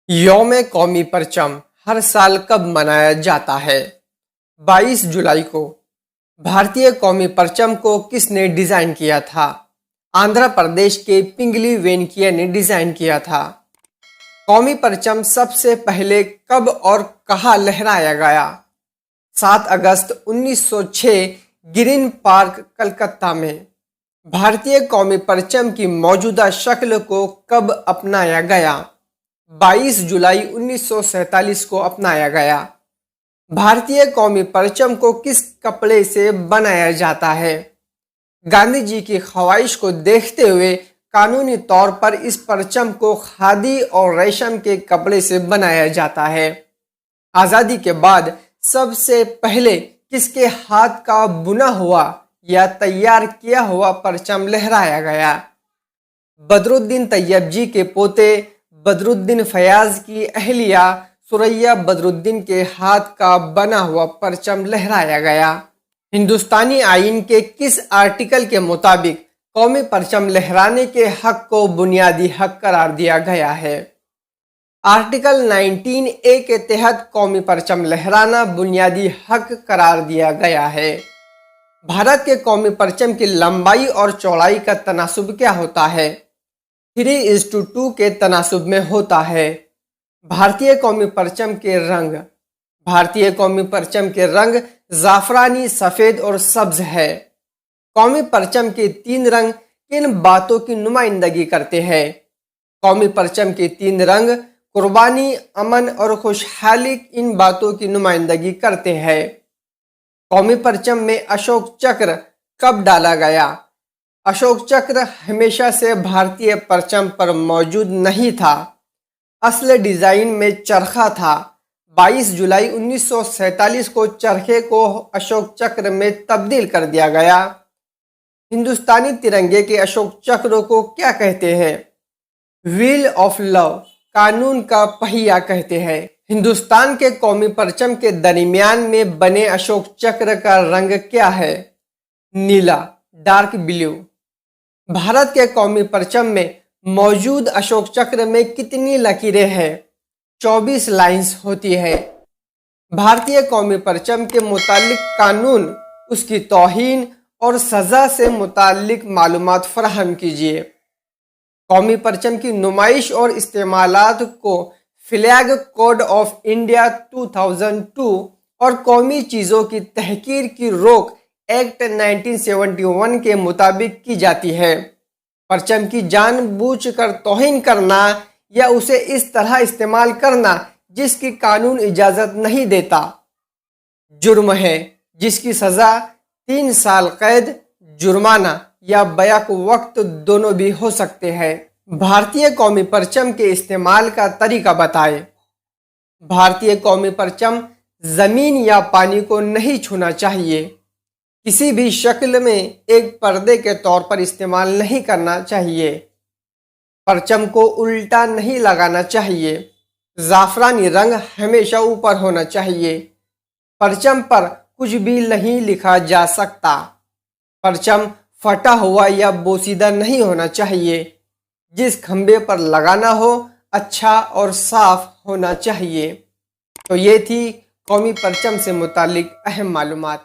یوم قومی پرچم ہر سال کب منایا جاتا ہے؟ 22 جولائی کو۔ بھارتیہ قومی پرچم کو کس نے ڈیزائن کیا تھا؟ آندھرا پردیش کے پنگلی وینکیا نے ڈیزائن کیا تھا۔ قومی پرچم سب سے پہلے کب اور کہاں لہرایا گیا؟ 7 اگست 1906 گرین پارک کلکتہ میں۔ بھارتیہ قومی پرچم کی موجودہ شکل کو کب اپنایا گیا؟ 22 جولائی 1947 کو اپنایا گیا۔ بھارتیہ قومی پرچم کو کس کپڑے سے بنایا جاتا ہے؟ گاندھی جی کی خواہش کو دیکھتے ہوئے قانونی طور پر اس پرچم کو کھادی اور ریشم کے کپڑے سے بنایا جاتا ہے۔ آزادی کے بعد سب سے پہلے کس کے ہاتھ کا بنا ہوا یا تیار کیا ہوا پرچم لہرایا گیا؟ بدرالدین طیب جی کے پوتے بدرالدین فیاض کی اہلیہ ثریا بدرالدین کے ہاتھ کا بنا ہوا پرچم لہرایا گیا۔ ہندوستانی آئین کے کس آرٹیکل کے مطابق قومی پرچم لہرانے کے حق کو بنیادی حق قرار دیا گیا ہے؟ آرٹیکل 19A کے تحت قومی پرچم لہرانا بنیادی حق قرار دیا گیا ہے۔ بھارت کے قومی پرچم کی لمبائی اور چوڑائی کا تناسب کیا ہوتا ہے؟ 3:2 کے تناسب میں ہوتا ہے۔ بھارتیہ قومی پرچم کے رنگ۔ بھارتیہ قومی پرچم کے رنگ زعفرانی، سفید اور سبز ہے۔ قومی پرچم کے 3 رنگ کن باتوں کی نمائندگی کرتے ہیں؟ قومی پرچم کے 3 رنگ قربانی، امن اور خوشحالی ان باتوں کی نمائندگی کرتے ہیں۔ قومی پرچم میں اشوک چکر کب ڈالا گیا؟ اشوک چکر ہمیشہ سے بھارتیہ پرچم پر موجود نہیں تھا۔ اصل ڈیزائن میں چرخہ تھا۔ 22 جولائی 1947 کو چرخے کو اشوک چکر میں تبدیل کر دیا گیا۔ ہندوستانی ترنگے کے اشوک چکر کو کیا کہتے ہیں؟ وہیل آف لو، قانون کا پہیہ کہتے ہیں۔ ہندوستان کے قومی پرچم کے درمیان میں بنے اشوک چکر کا رنگ کیا ہے؟ نیلا، ڈارک بلیو۔ بھارت کے قومی پرچم میں موجود اشوک چکر میں کتنی لکیریں ہیں؟ 24 لائنز ہوتی ہے۔ بھارتیہ قومی پرچم کے متعلق قانون، اس کی توہین اور سزا سے متعلق معلومات فراہم کیجیے۔ قومی پرچم کی نمائش اور استعمالات کو فلیگ کوڈ آف انڈیا 2002 اور قومی چیزوں کی تحقیر کی روک ایکٹ 1971 کے مطابق کی جاتی ہے۔ پرچم کی جان بوجھ کر توہین کرنا یا اسے اس طرح استعمال کرنا جس کی قانون اجازت نہیں دیتا جرم ہے، جس کی سزا 3 سال قید، جرمانہ یا بیک وقت دونوں بھی ہو سکتے ہیں۔ بھارتیہ قومی پرچم کے استعمال کا طریقہ بتائیں۔ بھارتیہ قومی پرچم زمین یا پانی کو نہیں چھونا چاہیے۔ کسی بھی شکل میں ایک پردے کے طور پر استعمال نہیں کرنا چاہیے۔ پرچم کو الٹا نہیں لگانا چاہیے۔ زعفرانی رنگ ہمیشہ اوپر ہونا چاہیے۔ پرچم پر کچھ بھی نہیں لکھا جا سکتا۔ پرچم پھٹا ہوا یا بوسیدہ نہیں ہونا چاہیے۔ جس کھمبے پر لگانا ہو اچھا اور صاف ہونا چاہیے۔ تو یہ تھی قومی پرچم سے متعلق اہم معلومات۔